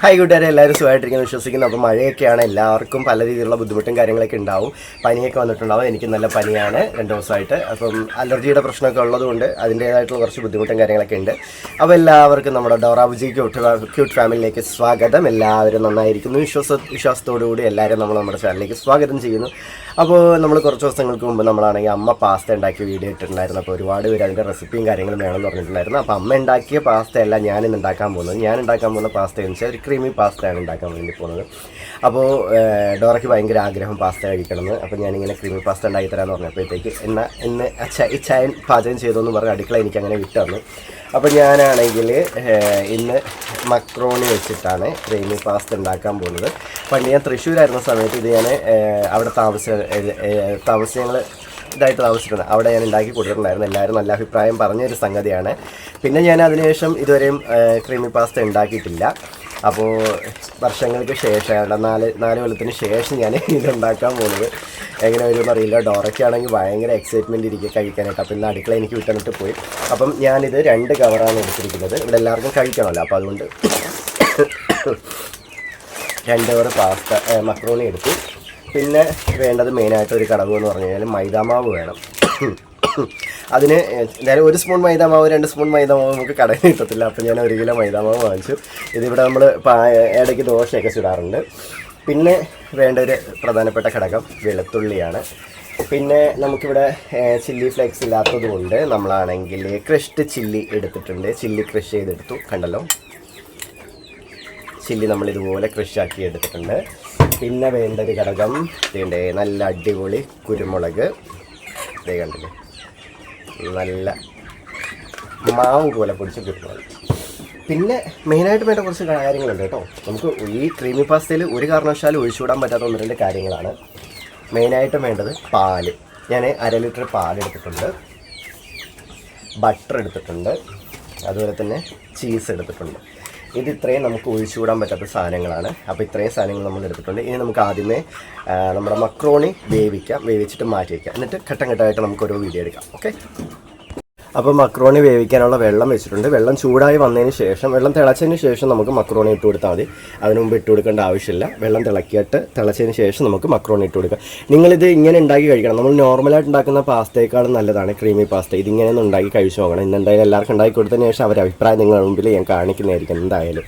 Hi കൂട്ടുകാരെ, എല്ലാവരും സുഖമായിട്ടിരിക്കുന്നു വിശ്വസിക്കുന്നു. അപ്പോൾ മഴയൊക്കെയാണ്, എല്ലാവർക്കും പല രീതിയിലുള്ള ബുദ്ധിമുട്ടും കാര്യങ്ങളൊക്കെ ഉണ്ടാവും. പനിയൊക്കെ വന്നിട്ടുണ്ടാവും. എനിക്ക് നല്ല പനിയാണ് 2 ദിവസമായിട്ട്. അപ്പം അലർജിയുടെ പ്രശ്നമൊക്കെ ഉള്ളതുകൊണ്ട് അതിൻ്റേതായിട്ടുള്ള കുറച്ച് ബുദ്ധിമുട്ടും കാര്യങ്ങളൊക്കെ ഉണ്ട്. അപ്പോൾ എല്ലാവർക്കും നമ്മുടെ ഡോറാബുജി ക്യൂട്ട് ഫാമിലിയിലേക്ക് സ്വാഗതം. എല്ലാവരും നന്നായിരിക്കുന്നു വിശ്വാസത്തോടുകൂടി എല്ലാവരും നമ്മുടെ ചാനലിലേക്ക് സ്വാഗതം ചെയ്യുന്നു. അപ്പോൾ നമ്മൾ കുറച്ച് ദിവസങ്ങൾക്ക് മുമ്പ് നമ്മളാണെങ്കിൽ അമ്മ പാസ്ത ഉണ്ടാക്കിയ വീഡിയോ ഇട്ടിട്ടുണ്ടായിരുന്നു. അപ്പോൾ ഒരുപാട് പേര് അതിൻ്റെ റെസിപ്പിയും കാര്യങ്ങളും വേണമെന്ന് പറഞ്ഞിട്ടുണ്ടായിരുന്നു. അപ്പോൾ അമ്മ ഉണ്ടാക്കിയ പാസ്ത അല്ല ഞാനിന്ന് ഉണ്ടാക്കാൻ പോകുന്നത്. ഞാൻ ഉണ്ടാക്കാൻ പോകുന്ന പാസ്ത എന്ന് വെച്ചാൽ ഒരു ക്രീമി പാസ്തയാണ് ഉണ്ടാക്കാൻ വേണ്ടി പോകുന്നത്. അപ്പോൾ ഡോറയ്ക്ക് ഭയങ്കര ആഗ്രഹം പാസ്ത കഴിക്കണമെന്ന്. അപ്പോൾ ഞാനിങ്ങനെ ക്രീമി പാസ്ത ഉണ്ടാക്കി തരാമെന്ന് പറഞ്ഞപ്പോഴത്തേക്ക് ഇന്ന് ചായൻ പാചകം ചെയ്തോന്ന് പറഞ്ഞ് അടുക്കള എനിക്ക് അങ്ങനെ വിട്ടു തന്നു. അപ്പോൾ ഞാനാണെങ്കിൽ ഇന്ന് മക്രോണി വെച്ചിട്ടാണ് ക്രീമി പാസ്ത ഉണ്ടാക്കാൻ പോകുന്നത്. പണ്ട് ഞാൻ തൃശ്ശൂരായിരുന്ന സമയത്ത് ഇത് ഞാൻ അവിടെ ഞങ്ങൾ ഇതായിട്ട് താമസിച്ചിട്ടുണ്ട്. അവിടെ ഞാൻ ഉണ്ടാക്കി കൊടുത്തിട്ടുണ്ടായിരുന്നു. എല്ലാവരും നല്ല അഭിപ്രായം പറഞ്ഞൊരു സംഗതിയാണ്. പിന്നെ ഞാൻ അതിനുശേഷം ഇതുവരെയും ക്രീമി പാസ്ത ഉണ്ടാക്കിയിട്ടില്ല. അപ്പോൾ വർഷങ്ങൾക്ക് ശേഷമാണ്, നാല് കൊല്ലത്തിന് ശേഷം ഞാൻ ഇതുണ്ടാക്കാൻ പോകുന്നത്. എങ്ങനെ വരുമെന്ന് അറിയില്ല. ഡോറയ്ക്കാണെങ്കിൽ ഭയങ്കര എക്സൈറ്റ്മെൻറ്റ് ഇരിക്കുക കഴിക്കാനായിട്ട്. അപ്പോൾ ഇന്ന് അടുക്കള എനിക്ക് വിട്ടന്നിട്ട് പോയി. അപ്പം ഞാനിത് 2 കവറാണ് എടുത്തിരിക്കുന്നത്. ഇവിടെ എല്ലാവർക്കും കഴിക്കണമല്ലോ. അപ്പോൾ അതുകൊണ്ട് 2 കവർ മക്രോണി എടുത്തു. പിന്നെ വേണ്ടത് മെയിനായിട്ട് ഒരു ഘടകം എന്ന് പറഞ്ഞു കഴിഞ്ഞാൽ മൈദാമാവ് വേണം. അതിന് എന്തായാലും 1 സ്പൂൺ മൈദാമാവ് 2 സ്പൂൺ മൈദാമാവ് നമുക്ക് കടയിൽ കിട്ടത്തില്ല. അപ്പോൾ ഞാൻ 1 കിലോ മൈദാമാവ് വാങ്ങിച്ചു. ഇതിവിടെ നമ്മൾ ഇടയ്ക്ക് ദോശയൊക്കെ ചുടാറുണ്ട്. പിന്നെ വേണ്ട ഒരു പ്രധാനപ്പെട്ട ഘടകം വെളുത്തുള്ളിയാണ്. പിന്നെ നമുക്കിവിടെ ചില്ലി ഫ്ലേക്സ് ഇല്ലാത്തത് കൊണ്ട് നമ്മളാണെങ്കിൽ ക്രഷ്ഡ് ചില്ലി എടുത്തിട്ടുണ്ട്. ചില്ലി ക്രഷ് ചെയ്തെടുത്തു, കണ്ടല്ലോ. ചില്ലി നമ്മളിതുപോലെ ക്രഷാക്കി എടുത്തിട്ടുണ്ട്. പിന്നെ വേണ്ട ഒരു ഘടകം ഇതിൻ്റെ നല്ല അടിപൊളി കുരുമുളക്. ഇതേ കണ്ടില്ലേ, നല്ല മാവ് പോലെ പൊടിച്ച് കുരുമുളക്. പിന്നെ മെയിനായിട്ട് വേണ്ട കുറച്ച് കാര്യങ്ങളുണ്ട് കേട്ടോ. നമുക്ക് ഈ ക്രീമി പാസ്തയിൽ ഒരു കാരണവശാലും ഒഴിച്ചുവിടാൻ പറ്റാത്ത 1-2 കാര്യങ്ങളാണ്. മെയിനായിട്ടും വേണ്ടത് പാല്. ഞാൻ 1/2 ലിറ്റർ പാലെടുത്തിട്ടുണ്ട്, ബട്ടർ എടുത്തിട്ടുണ്ട്, അതുപോലെ തന്നെ ചീസ് എടുത്തിട്ടുണ്ട്. ഇത്രയും നമുക്ക് ഒഴിച്ചുകൂടാൻ പറ്റാത്ത സാധനങ്ങളാണ്. അപ്പോൾ ഇത്രയും സാധനങ്ങൾ നമ്മൾ എടുത്തിട്ടുണ്ട്. ഇനി നമുക്ക് ആദ്യമേ നമ്മുടെ മക്രോണി വേവിച്ചിട്ട് മാറ്റി വയ്ക്കാം. എന്നിട്ട് ഘട്ടം ഘട്ടമായിട്ട് നമുക്ക് ഓരോ വീഡിയോ എടുക്കാം. ഓക്കെ. അപ്പോൾ മക്രോണി വേവിക്കാനുള്ള വെള്ളം വെച്ചിട്ടുണ്ട്. വെള്ളം ചൂടായി വന്നതിന് ശേഷം, വെള്ളം തിളച്ചതിന് ശേഷം നമുക്ക് മക്രോണി ഇട്ട് കൊടുത്താൽ മതി. അതിന് മുമ്പ് ഇട്ട് കൊടുക്കേണ്ട ആവശ്യമില്ല. വെള്ളം തിളച്ചതിന് ശേഷം നമുക്ക് മക്രോണി ഇട്ട് കൊടുക്കാം. നിങ്ങളിത് ഇങ്ങനെ ഉണ്ടാക്കി കഴിക്കണം. നമ്മൾ നോർമലായിട്ട് ഉണ്ടാക്കുന്ന പാസ്തയേക്കാളും നല്ലതാണ് ക്രീമി പാസ്ത. ഇതിങ്ങനെയൊന്നും ഉണ്ടാക്കി കഴിച്ചു നോക്കണം. ഇന്ന് എന്തായാലും എല്ലാവർക്കും ഉണ്ടാക്കി കൊടുത്തതിന് ശേഷം അവരുടെ അഭിപ്രായം നിങ്ങളുടെ മുമ്പിൽ ഞാൻ കാണിക്കുന്നതായിരിക്കും എന്തായാലും.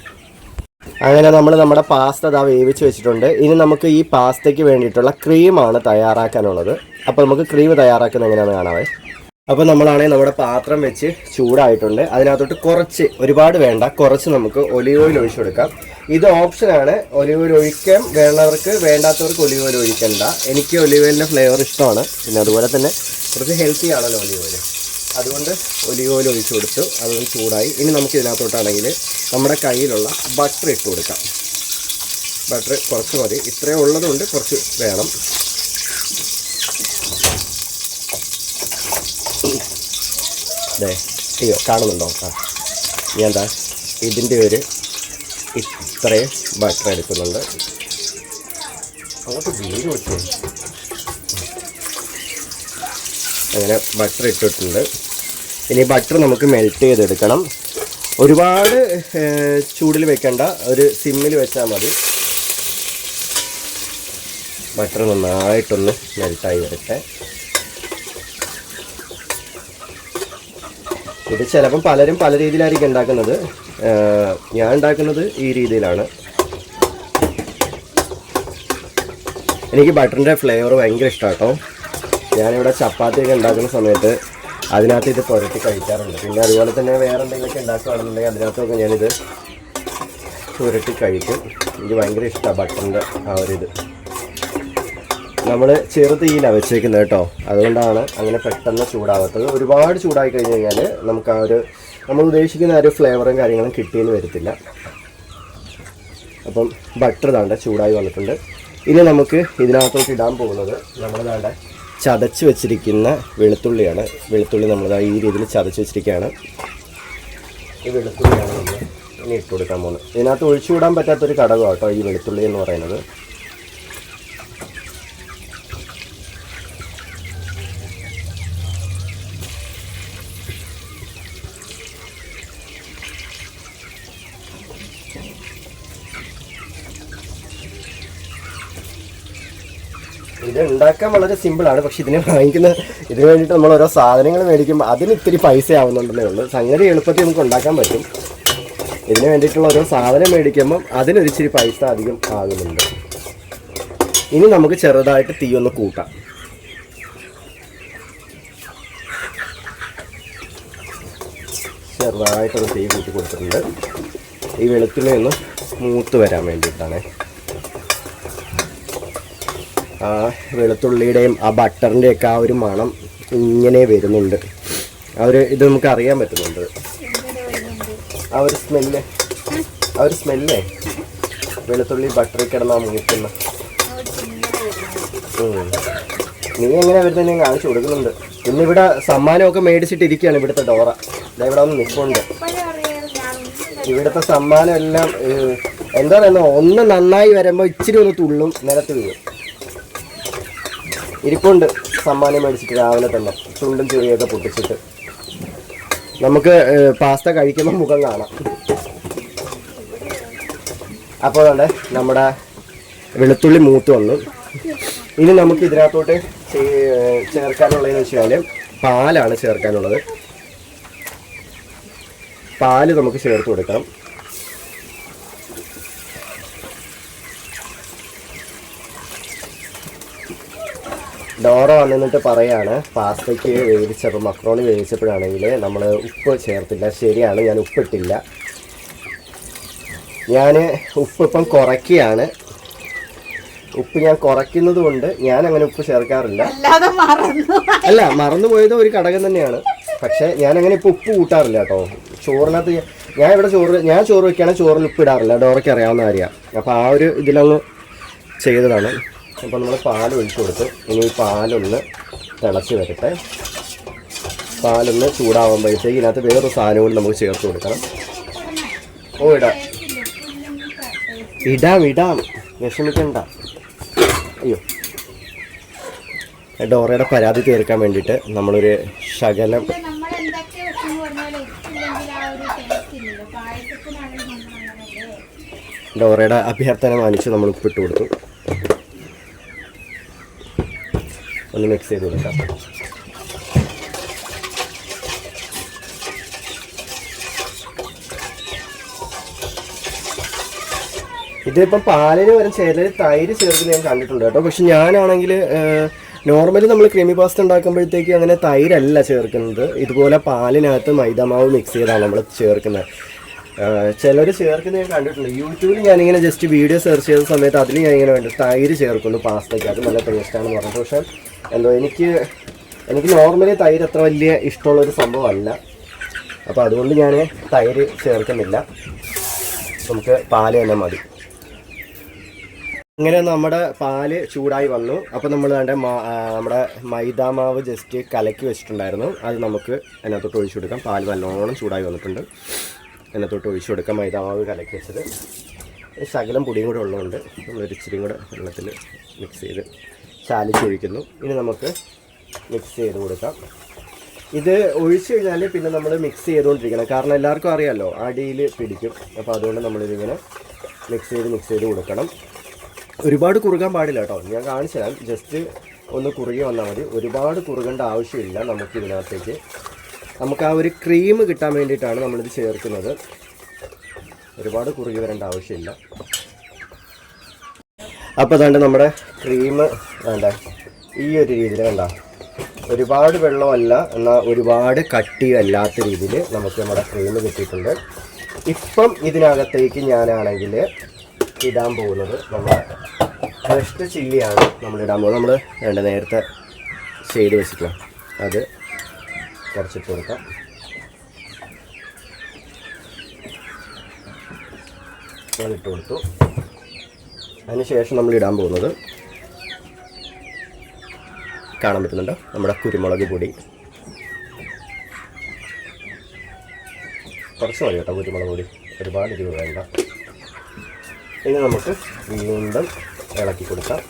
അങ്ങനെ നമ്മുടെ പാസ്ത വേവിച്ച് വെച്ചിട്ടുണ്ട്. ഇനി നമുക്ക് ഈ പാസ്തയ്ക്ക് വേണ്ടിയിട്ടുള്ള ക്രീമാണ് തയ്യാറാക്കാനുള്ളത്. അപ്പോൾ നമുക്ക് ക്രീം തയ്യാറാക്കുന്നത് എങ്ങനെയാണെന്ന് കാണാവേ. അപ്പോൾ നമ്മളാണെങ്കിൽ നമ്മുടെ പാത്രം വെച്ച് ചൂടായിട്ടുണ്ട്. അതിനകത്തോട്ട് കുറച്ച്, ഒരുപാട് വേണ്ട, കുറച്ച് നമുക്ക് ഒലിവ് ഓയിൽ ഒഴിച്ചു കൊടുക്കാം. ഇത് ഓപ്ഷനാണ്. ഒലിവ് ഓയിൽ ഒഴിക്കാം വേണ്ടവർക്ക്, വേണ്ടാത്തവർക്ക് ഒലിവ് ഓയിൽ ഒഴിക്കണ്ട. എനിക്ക് ഒലിവ് ഓയിലിൻ്റെ ഫ്ലേവർ ഇഷ്ടമാണ്. പിന്നെ അതുപോലെ തന്നെ കുറച്ച് ഹെൽത്തി ആണല്ലോ ഒലിവ് ഓയിൽ. അതുകൊണ്ട് ഒലിവ് ഓയിൽ ഒഴിച്ചു കൊടുത്തു. അതൊന്ന് ചൂടായി. ഇനി നമുക്ക് ഇതിനകത്തോട്ടാണെങ്കിൽ നമ്മുടെ കയ്യിലുള്ള ബട്ടർ ഇട്ട് കൊടുക്കാം. ബട്ടർ കുറച്ച് മതി. ഇത്രയും ഉള്ളതുകൊണ്ട് കുറച്ച് വേണം. അയ്യോ, കാണുന്നുണ്ടോ? ഞാൻ ഇതിൻ്റെ ഇത്രയും ബട്ടർ എടുക്കുന്നുണ്ട്. അങ്ങോട്ട് വീട് വെച്ചു. അങ്ങനെ ബട്ടർ ഇട്ടിട്ടുണ്ട്. ഇനി ബട്ടർ നമുക്ക് മെൽറ്റ് ചെയ്തെടുക്കണം. ഒരുപാട് ചൂടിൽ വെക്കേണ്ട, ഒരു സിമ്മിൽ വെച്ചാൽ മതി. ബട്ടർ നന്നായിട്ടൊന്ന് മെൽറ്റായി വരട്ടെ. ഇത് ചിലപ്പം പലരും പല രീതിയിലായിരിക്കും ഉണ്ടാക്കുന്നത്. ഞാൻ ഉണ്ടാക്കുന്നത് ഈ രീതിയിലാണ്. എനിക്ക് ബട്ടറിൻ്റെ ഫ്ലേവർ ഭയങ്കര ഇഷ്ടമാണ് കേട്ടോ. ഞാനിവിടെ ചപ്പാത്തിയൊക്കെ ഉണ്ടാക്കുന്ന സമയത്ത് അതിനകത്ത് ഇത് പുരട്ടി കഴിക്കാറുണ്ട്. പിന്നെ അതുപോലെ തന്നെ വേറെ എന്തെങ്കിലുമൊക്കെ ഉണ്ടാക്കുകയാണെന്നുണ്ടെങ്കിൽ അതിനകത്തൊക്കെ ഞാനിത് പുരട്ടി കഴിക്കും. എനിക്ക് ഭയങ്കര ഇഷ്ടമാണ് ബട്ടറിൻ്റെ ആ ഒരു ഇത്. നമ്മൾ തീയിലാണ് വെച്ചേക്കുന്നത് കേട്ടോ. അതുകൊണ്ടാണ് അങ്ങനെ പെട്ടെന്ന് ചൂടാവാത്തത്. ഒരുപാട് ചൂടായി കഴിഞ്ഞ് കഴിഞ്ഞാൽ നമുക്ക് നമ്മൾ ഉദ്ദേശിക്കുന്ന ഒരു ഫ്ലേവറും കാര്യങ്ങളും കിട്ടിയെന്ന് വരത്തില്ല. അപ്പം ബട്ടർ ചൂടായി വന്നിട്ടുണ്ട്. ഇനി നമുക്ക് ഇതിനകത്തോട്ട് ഇടാൻ പോകുന്നത് നമ്മൾ ചതച്ച് വെച്ചിരിക്കുന്ന വെളുത്തുള്ളിയാണ്. വെളുത്തുള്ളി നമ്മൾ ഈ രീതിയിൽ ചതച്ച് വെച്ചിരിക്കുകയാണ്. ഈ വെളുത്തുള്ളിയാണ് നമ്മൾ ഇനി ഇട്ട് കൊടുക്കാൻ പോകുന്നത്. ഇതിനകത്ത് ഒഴിച്ചുവിടാൻ പറ്റാത്തൊരു ഘടകമാണ് കേട്ടോ ഈ വെളുത്തുള്ളി എന്ന് പറയുന്നത്. ഇത് ഉണ്ടാക്കാൻ വളരെ സിമ്പിളാണ്. പക്ഷെ ഇതിന് വേണ്ടിയിട്ട് നമ്മൾ ഓരോ സാധനങ്ങൾ മേടിക്കുമ്പോൾ അതിന് ഇത്തിരി പൈസ ആവുന്നുണ്ടെന്നേ ഉള്ളൂ. സംഗതി എളുപ്പത്തിൽ നമുക്ക് ഉണ്ടാക്കാൻ പറ്റും. ഇതിന് വേണ്ടിയിട്ടുള്ള ഓരോ സാധനം മേടിക്കുമ്പം അതിനൊരിച്ചിരി പൈസ അധികം ആകുന്നുണ്ട്. ഇനി നമുക്ക് ചെറുതായിട്ട് തീ ഒന്ന് കൂട്ടാം. ചെറുതായിട്ടൊന്ന് തീ കൂട്ടി കൊടുത്തിട്ടുണ്ട്. ഈ വെളുത്തുള്ളി ഒന്ന് മൂത്ത് വരാൻ വേണ്ടിയിട്ടാണ്. ആ വെളുത്തുള്ളിയുടെയും ആ ബട്ടറിൻ്റെയൊക്കെ ആ ഒരു മണം ഇങ്ങനെ വരുന്നുണ്ട്. ഇത് നമുക്ക് അറിയാൻ പറ്റുന്നുണ്ട്. ആ ഒരു സ്മെല്ലേ വെളുത്തുള്ളി ബട്ടറിൽ കിടന്നാ മൂക്കുന്ന. നീ എങ്ങനെ വരുന്നത് കാണിച്ചു കൊടുക്കുന്നുണ്ട്. ഇന്നിവിടെ സമ്മാനമൊക്കെ മേടിച്ചിട്ടിരിക്കുകയാണ് ഇവിടുത്തെ ഡോറ. ഇവിടെ ഒന്ന് നിൽപ്പുണ്ട്. ഇവിടുത്തെ സമ്മാനം എല്ലാം എന്താ പറയുക, ഒന്ന് നന്നായി വരുമ്പോൾ ഇച്ചിരി ഒന്ന് തുള്ളും നിലത്ത് വീഴും. ഇരിപ്പുണ്ട് സമ്മാനം മേടിച്ചിട്ട് രാവിലെ തന്നെ ചുണ്ടും ചെറിയൊക്കെ പൊട്ടിച്ചിട്ട്. നമുക്ക് പാസ്ത കഴിക്കുമ്പോൾ മുഖം കാണാം. അപ്പോൾ അതുകൊണ്ട് നമ്മുടെ വെളുത്തുള്ളി മൂത്ത് വന്നു. ഇനി നമുക്ക് ഇതിനകത്തോട്ട് ചേർക്കാനുള്ളതെന്ന് വെച്ചാൽ പാലാണ് ചേർക്കാനുള്ളത്. പാല് നമുക്ക് ചേർത്ത് കൊടുക്കണം. ഡോറ വന്നിട്ട് പറയാണ് പാസ്തയ്ക്ക് വേവിച്ചപ്പോൾ മക്രോണി വേവിച്ചപ്പോഴാണെങ്കിൽ നമ്മൾ ഉപ്പ് ചേർത്തില്ല. ശരിയാണ്, ഞാൻ ഉപ്പിട്ടില്ല. ഞാൻ ഉപ്പ് ഇപ്പം കുറയ്ക്കുകയാണ്. ഉപ്പ് ഞാൻ കുറയ്ക്കുന്നത് കൊണ്ട് ഞാൻ അങ്ങനെ ഉപ്പ് ചേർക്കാറില്ല. അല്ല, മറന്നുപോയത് ഒരു ഘടകം തന്നെയാണ്. പക്ഷെ ഞാനങ്ങനെ ഇപ്പോൾ ഉപ്പ് കൂട്ടാറില്ല കേട്ടോ. ചോറിനകത്ത് ഞാൻ ചോറ് വയ്ക്കുകയാണെങ്കിൽ ചോറിൽ ഉപ്പ് ഇടാറില്ല. ഡോറയ്ക്ക് അറിയാവുന്ന കാര്യമാണ്. അപ്പോൾ ആ ഒരു ഇതിലൊന്ന് ചെയ്തതാണ്. അപ്പോൾ നമ്മൾ പാൽ ഒഴിച്ചു കൊടുത്തു. ഇനി ഈ പാലൊന്ന് തിളച്ച് വരട്ടെ. പാലൊന്ന് ചൂടാവുമ്പോഴത്തേക്ക് ഇതിനകത്ത് വേറൊരു സാധനം കൂടി നമുക്ക് ചേർത്ത് കൊടുക്കണം. ഓ ഇടാം വിഷമിക്കണ്ട. അയ്യോ, ഡോറയുടെ പരാതി തീർക്കാൻ വേണ്ടിയിട്ട് നമ്മളൊരു ശകലം ഡോറയുടെ അഭ്യർത്ഥന മാനിച്ച് നമ്മൾ ഉപ്പിട്ട് കൊടുത്തു. ഒന്ന് മിക്സ് ചെയ്ത് കൊടുക്കാം. ഇതിപ്പം പാലിന് വരെ ചിലർ തൈര് ചേർക്കുന്നത് ഞാൻ കണ്ടിട്ടുണ്ട് കേട്ടോ. പക്ഷെ ഞാനാണെങ്കിൽ നോർമലി നമ്മൾ ക്രീമി പാസ്ത ഉണ്ടാക്കുമ്പോഴത്തേക്ക് അങ്ങനെ തൈരല്ല ചേർക്കുന്നത്. ഇതുപോലെ പാലിനകത്ത് മൈദാമാവ് മിക്സ് ചെയ്താണ് നമ്മൾ ചേർക്കുന്നത്. ചിലർ ചേർക്കുന്നത് ഞാൻ കണ്ടിട്ടുണ്ട്. യൂട്യൂബിൽ ഞാനിങ്ങനെ ജസ്റ്റ് വീഡിയോ സെർച്ച് ചെയ്ത സമയത്ത് അതിൽ ഞാൻ ഇങ്ങനെ വേണ്ട തൈര് ചേർക്കുന്നു പാസ്തയ്ക്ക്, അത് നല്ല ടേസ്റ്റാണെന്ന് പറഞ്ഞിട്ട്. പക്ഷേ എന്തോ എനിക്ക് നോർമലി തൈര് അത്ര വലിയ ഇഷ്ടമുള്ളൊരു സംഭവമല്ല. അപ്പോൾ അതുകൊണ്ട് ഞാൻ തൈര് ചേർക്കുന്നില്ല. നമുക്ക് പാല് തന്നെ മതി. ഇങ്ങനെ നമ്മുടെ പാല് ചൂടായി വന്നു. അപ്പോൾ നമ്മൾ നമ്മുടെ മൈദാമാവ് ജസ്റ്റ് കലക്കി വെച്ചിട്ടുണ്ടായിരുന്നു. അത് നമുക്ക് അതിനകത്തോട്ട് ഒഴിച്ചു കൊടുക്കാം. പാല് നല്ലോണം ചൂടായി വന്നിട്ടുണ്ട്. അതിനകത്തോട്ട് ഒഴിച്ചു കൊടുക്കാം മൈദാമാവ് കലക്കി വെച്ചത്. ശകലം പൊടിയും കൂടെ ഉള്ളതുകൊണ്ട് നമ്മളൊരു ഇച്ചിരിയും കൂടെ വെള്ളത്തിൽ മിക്സ് ചെയ്ത് ചാലിച്ചൊഴിക്കുന്നു. ഇനി നമുക്ക് മിക്സ് ചെയ്ത് കൊടുക്കാം. ഇത് ഒഴിച്ചു കഴിഞ്ഞാൽ പിന്നെ നമ്മൾ മിക്സ് ചെയ്തുകൊണ്ടിരിക്കണം. കാരണം എല്ലാവർക്കും അറിയാമല്ലോ അടിയിൽ പിടിക്കും. അപ്പോൾ അതുകൊണ്ട് നമ്മളിതിങ്ങനെ മിക്സ് ചെയ്ത് കൊടുക്കണം. ഒരുപാട് കുറുകാൻ പാടില്ല കേട്ടോ. ഞാൻ കാണിച്ചു തരാം. ജസ്റ്റ് ഒന്ന് കുറുകി വന്നാൽ മതി. ഒരുപാട് കുറുകേണ്ട ആവശ്യമില്ല. നമുക്കിതിനകത്തേക്ക് നമുക്ക് ആ ഒരു ക്രീം കിട്ടാൻ വേണ്ടിയിട്ടാണ് നമ്മളിത് ചേർക്കുന്നത്. ഒരുപാട് കുറുകി വരേണ്ട ആവശ്യമില്ല. അപ്പോൾ അതുകൊണ്ട് നമ്മുടെ ക്രീം വേണ്ട ഈ ഒരു രീതിയിൽ വേണ്ട, ഒരുപാട് വെള്ളമല്ല എന്നാൽ ഒരുപാട് കട്ടിയല്ലാത്ത രീതിയിൽ നമുക്ക് നമ്മുടെ ക്രീം കിട്ടിയിട്ടുണ്ട്. ഇപ്പം ഇതിനകത്തേക്ക് ഞാനാണെങ്കിൽ ഇടാൻ പോകുന്നത് നമ്മുടെ ഫ്രഷ് ചില്ലിയാണ് നമ്മളിടാൻ പോകുന്നത്. നമ്മൾ നേരത്തെ ചെയ്ത് വെച്ചിട്ടില്ല, അത് കുറച്ചിട്ട് കൊടുക്കാം. അതിട്ട് കൊടുത്തു. അതിനുശേഷം നമ്മൾ ഇടാൻ പോകുന്നത് കാണാൻ പറ്റുന്നുണ്ട് നമ്മുടെ കുരുമുളക് പൊടി. കുറച്ച് മതി കേട്ടോ കുരുമുളക് പൊടി, ഒരുപാട് ഇത് വേണ്ട. ഇനി നമുക്ക് വീണ്ടും ഇളക്കി കൊടുക്കാം.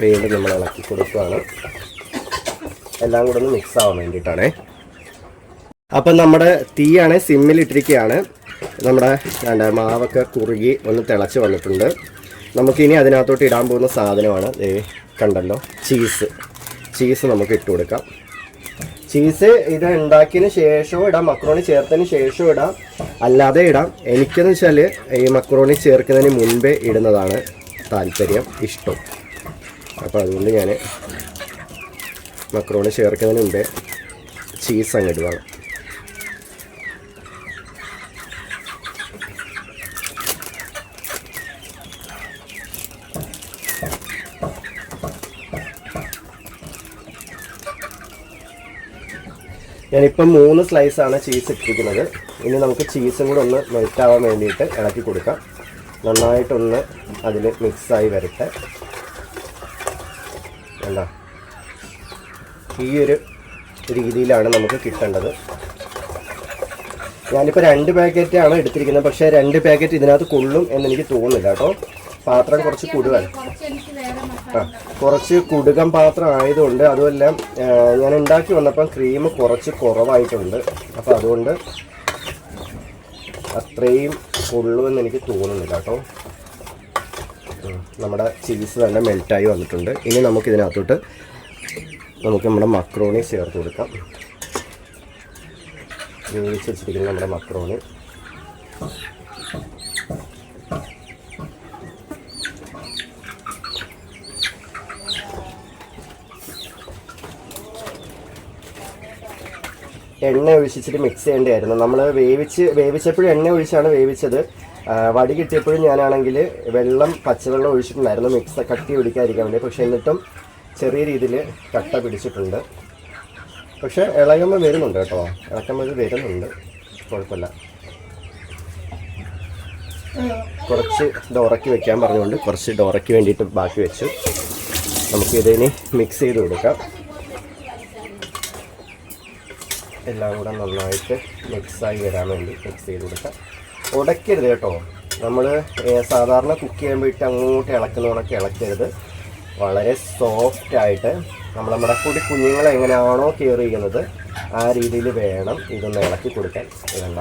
വീണ്ടും നമ്മൾ ഇളക്കി കൊടുക്കുകയാണ്. എല്ലാം കൂടെ ഒന്ന് മിക്സ് ആവാൻ വേണ്ടിയിട്ടാണേ. അപ്പം നമ്മുടെ തീയാണ് സിമ്മിലിട്ടിരിക്കുകയാണ്. നമ്മുടെ മാവൊക്കെ കുറുകി ഒന്ന് തിളച്ച് വന്നിട്ടുണ്ട്. നമുക്കിനി അതിനകത്തോട്ട് ഇടാൻ പോകുന്ന സാധനമാണ് കണ്ടല്ലോ, ചീസ് നമുക്ക് ഇട്ട് കൊടുക്കാം. ചീസ് ഇത് ഉണ്ടാക്കിയതിന് ശേഷവും ഇടാം, മക്രോണി ചേർത്തതിന് ശേഷവും ഇടാം, അല്ലാതെ ഇടാം. എനിക്കെന്ന് വെച്ചാൽ ഈ മക്രോണി ചേർക്കുന്നതിന് മുൻപേ ഇടുന്നതാണ് താല്പര്യം, ഇഷ്ടം. അപ്പോൾ അതുകൊണ്ട് ഞാൻ മക്രോണി ചേർക്കുന്നതിന് മുമ്പേ ചീസ് അങ്ങ് ഇടുകയാണ്. ഞാനിപ്പം 3 സ്ലൈസാണ് ചീസ് ഇട്ടിരിക്കുന്നത്. ഇനി നമുക്ക് ചീസും കൂടെ ഒന്ന് മെൽറ്റാവാൻ വേണ്ടിയിട്ട് ഇളക്കി കൊടുക്കാം. നന്നായിട്ടൊന്ന് അതിൽ മിക്സായി വരട്ടെ. എന്താ ഈ ഒരു രീതിയിലാണ് നമുക്ക് കിട്ടേണ്ടത്. ഞാനിപ്പോൾ 2 പാക്കറ്റാണ് എടുത്തിരിക്കുന്നത്. പക്ഷേ 2 പാക്കറ്റ് ഇതിനകത്ത് കൊള്ളും എന്നെനിക്ക് തോന്നുന്നില്ല കേട്ടോ. പാത്രം കുറച്ച് കുടുവാണ്, കുറച്ച് കുടുകം പാത്രം ആയതുകൊണ്ട്. അതുമല്ല ഞാൻ ഉണ്ടാക്കി വന്നപ്പം ക്രീം കുറച്ച് കുറവായിട്ടുണ്ട്. അപ്പോൾ അതുകൊണ്ട് അത്രയും കൊള്ളുമെന്ന് എനിക്ക് തോന്നുന്നില്ല കേട്ടോ. നമ്മുടെ ചീസ് തന്നെ മെൽറ്റായി വന്നിട്ടുണ്ട്. ഇനി നമുക്കിതിനകത്തോട്ട് നമ്മുടെ മക്രോണി ചേർത്ത് കൊടുക്കാം. വേവിച്ച് വെച്ചിരിക്കുന്ന നമ്മുടെ മക്രോണി എണ്ണ ഒഴിച്ചിട്ട് മിക്സ് ചെയ്യേണ്ടതായിരുന്നു. നമ്മൾ വേവിച്ചപ്പോഴും എണ്ണ ഒഴിച്ചാണ് വേവിച്ചത്. വടി കിട്ടിയപ്പോഴും ഞാനാണെങ്കിൽ പച്ചവെള്ളം ഒഴിച്ചിട്ടുണ്ടായിരുന്നു മിക്സ് കട്ടി പിടിക്കാതിരിക്കാൻ വേണ്ടി. പക്ഷേ എന്നിട്ടും ചെറിയ രീതിയിൽ കട്ട പിടിച്ചിട്ടുണ്ട്. പക്ഷേ ഇളകുമ്പോൾ വരുന്നുണ്ട് കേട്ടോ, ഇളക്കുമ്പോൾ വരുന്നുണ്ട്, കുഴപ്പമില്ല. കുറച്ച് ഡോറയ്ക്ക് വെക്കാൻ പറഞ്ഞുകൊണ്ട് കുറച്ച് ഡോറയ്ക്ക് വേണ്ടിയിട്ട് ബാക്കി വെച്ചു. നമുക്കിതിന് മിക്സ് ചെയ്ത് കൊടുക്കാം. എല്ലാം കൂടെ നന്നായിട്ട് മിക്സായി വരാൻ വേണ്ടി മിക്സ് ചെയ്ത് കൊടുക്കാം. ഉടയ്ക്കരുത് കേട്ടോ. നമ്മൾ സാധാരണ കുക്ക് ചെയ്യുമ്പോൾ അങ്ങോട്ട് ഇളക്കുന്നതൊക്കെ ഇളക്കരുത്. വളരെ സോഫ്റ്റായിട്ട് നമ്മുടെ കുഞ്ഞുങ്ങളെ എങ്ങനെയാണോ കെയർ ചെയ്യുന്നത് ആ രീതിയിൽ വേണം ഇതൊന്ന് ഇളക്കി കൊടുക്കാൻ. ഇതല്ല,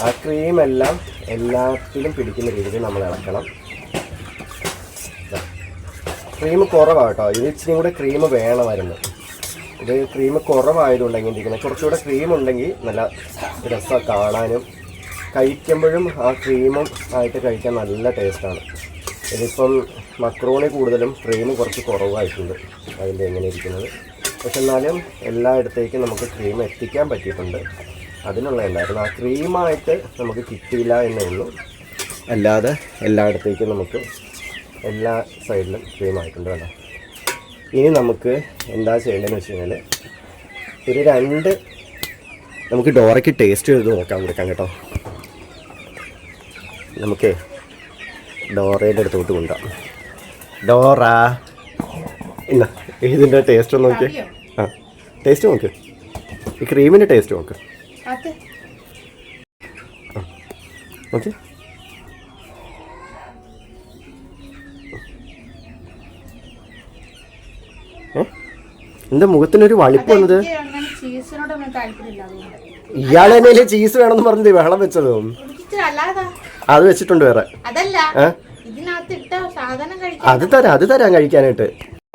ആ ക്രീമെല്ലാം എല്ലാത്തിലും പിടിക്കുന്ന രീതിയിൽ നമ്മൾ ഇളക്കണം. ക്രീം കുറവാട്ടോ, ഇത് ഇച്ചിരി കൂടെ ക്രീം വേണമായിരുന്നു. ഇത് ക്രീം കുറവായതുകൊണ്ടെങ്കിൽ ഇരിക്കുന്നത്. കുറച്ചുകൂടെ ക്രീം ഉണ്ടെങ്കിൽ നല്ല രസമാണ് കാണാനും, കഴിക്കുമ്പോഴും ആ ക്രീമും ആയിട്ട് കഴിക്കാൻ നല്ല ടേസ്റ്റാണ്. ഇതിപ്പം മക്രോണി കൂടുതലും ക്രീം കുറച്ച് കുറവായിട്ടുണ്ട് അതിൻ്റെ എങ്ങനെ ഇരിക്കുന്നത്. പക്ഷെ എന്നാലും എല്ലായിടത്തേക്കും നമുക്ക് ക്രീം എത്തിക്കാൻ പറ്റിയിട്ടുണ്ട്. അതിനുള്ള ഉണ്ടായിരുന്നു. ആ ക്രീമായിട്ട് നമുക്ക് കിട്ടിയില്ല എന്നേ ഉള്ളൂ. അല്ലാതെ എല്ലായിടത്തേക്കും നമുക്ക് എല്ലാ സൈഡിലും ക്രീമായിട്ടുണ്ട് കേട്ടോ. ഇനി നമുക്ക് എന്താ ചെയ്യേണ്ടതെന്ന് വെച്ച് കഴിഞ്ഞാൽ ഒരു 2 നമുക്ക് ഡോറയ്ക്ക് ടേസ്റ്റ് ചെയ്ത് കൊടുക്കാം കേട്ടോ. നമുക്ക് ഡോറയുടെ അടുത്തോട്ട് കൊണ്ടുപോകാം. ഡോറ ഇല്ല, ഇതിൻ്റെ ടേസ്റ്റ് ഒന്ന് നോക്കിയേ. ആ ടേസ്റ്റ് നോക്ക്, ഈ ക്രീമിൻ്റെ ടേസ്റ്റ് നോക്ക്. ഓക്കെ, എന്താ മുഖത്തിനൊരു വളിപ്പ് വന്നത്? ഇയാൾ തന്നെയല്ലേ ചീസ് വേണമെന്ന് പറഞ്ഞത് ബഹളം വെച്ചതും? അത് വെച്ചിട്ടുണ്ട് വേറെ. അത് തരാം കഴിക്കാനായിട്ട്.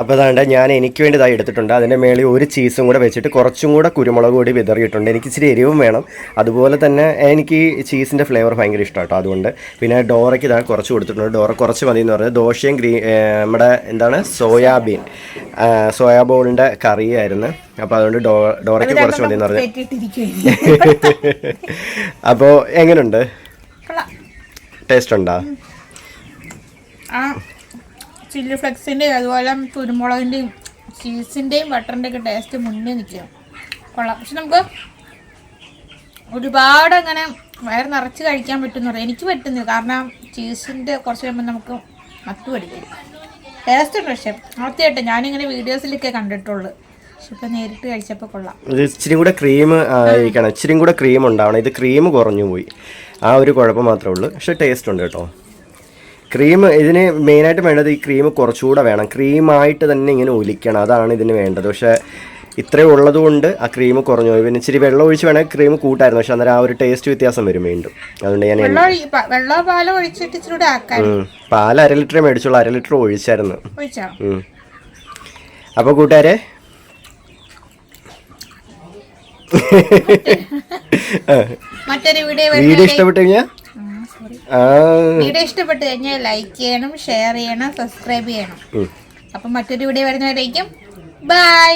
അപ്പോൾ അതാണ്ട് ഞാൻ എനിക്ക് വേണ്ടി ഇതായി എടുത്തിട്ടുണ്ട്. അതിൻ്റെ മേളിൽ ഒരു ചീസും കൂടെ വെച്ചിട്ട് കുറച്ചും കൂടെ കുരുമുളക് പൊടി വിതറിയിട്ടുണ്ട്. എനിക്ക് ഇച്ചിരി എരിവും വേണം. അതുപോലെ തന്നെ എനിക്ക് ചീസിൻ്റെ ഫ്ലേവർ ഭയങ്കര ഇഷ്ടമാണ് കേട്ടോ. അതുകൊണ്ട് പിന്നെ ഡോറയ്ക്ക് ഇതാ കുറച്ച് കൊടുത്തിട്ടുണ്ട്. ഡോറ കുറച്ച് മതി എന്ന് പറഞ്ഞത്. ദോശയും നമ്മുടെ എന്താണ് സോയാബോളിൻ്റെ കറിയായിരുന്നു. അപ്പോൾ അതുകൊണ്ട് ഡോറയ്ക്ക് കുറച്ച് മതി എന്ന് പറഞ്ഞു. അപ്പോൾ എങ്ങനെയുണ്ട്? ടേസ്റ്റ് ഉണ്ടോ? ചില്ലി ഫ്ലെക്സിൻ്റെയും അതുപോലെ കുരുമുളകിൻ്റെയും ചീസിൻ്റെയും ബട്ടറിൻ്റെ ഒക്കെ ടേസ്റ്റ് മുന്നേ നിൽക്കുക, കൊള്ളാം. പക്ഷെ നമുക്ക് ഒരുപാട് അങ്ങനെ വയറ് നിറച്ച് കഴിക്കാൻ പറ്റുമെന്ന് പറയാം. എനിക്ക് പറ്റുന്നില്ല, കാരണം ചീസിൻ്റെ കുറച്ച് കഴിയുമ്പോൾ നമുക്ക് മത്ത് പഠിക്കും. ടേസ്റ്റ് ഉണ്ട്. പക്ഷേ ആദ്യമായിട്ട് ഞാനിങ്ങനെ വീഡിയോസിലൊക്കെ കണ്ടിട്ടുള്ളൂ. പക്ഷെ ഇപ്പം നേരിട്ട് കഴിച്ചപ്പോൾ കൊള്ളാം. ഇത് ഇച്ചിരി കൂടെ ക്രീം ആയിരിക്കണം, ഇച്ചിരി കൂടെ ക്രീം ഉണ്ടാവണം. ഇത് ക്രീം കുറഞ്ഞു പോയി, ആ ഒരു കുഴപ്പം മാത്രമേ ഉള്ളൂ. പക്ഷെ ടേസ്റ്റ് ഉണ്ട് കേട്ടോ. ക്രീം ഇതിന് മെയിനായിട്ട് വേണ്ടത് ഈ ക്രീം കുറച്ചുകൂടെ വേണം. ക്രീമായിട്ട് തന്നെ ഇങ്ങനെ ഒലിക്കണം, അതാണ് ഇതിന് വേണ്ടത്. പക്ഷേ ഇത്രയും ഉള്ളത് കൊണ്ട് ആ ക്രീം കുറഞ്ഞു പോയി. പിന്നെ ഇച്ചിരി വെള്ളം ഒഴിച്ച് വേണമെങ്കിൽ ക്രീം കൂട്ടായിരുന്നു, പക്ഷെ അന്നേരം ആ ഒരു ടേസ്റ്റ് വ്യത്യാസം വരും വീണ്ടും. അതുകൊണ്ട് ഞാൻ പാൽ 1/2 ലിറ്റർ മേടിച്ചുള്ളൂ, 1/2 ലിറ്റർ ഒഴിച്ചായിരുന്നു. അപ്പോൾ കൂട്ടുകാരെ വീഡിയോ ഇഷ്ടപ്പെട്ടു കഴിഞ്ഞാൽ ലൈക്ക് ചെയ്യണം, ഷെയർ ചെയ്യണം, സബ്സ്ക്രൈബ് ചെയ്യണം. അപ്പം മറ്റൊരു വീഡിയോ വരുന്നവരേക്കും ബൈ.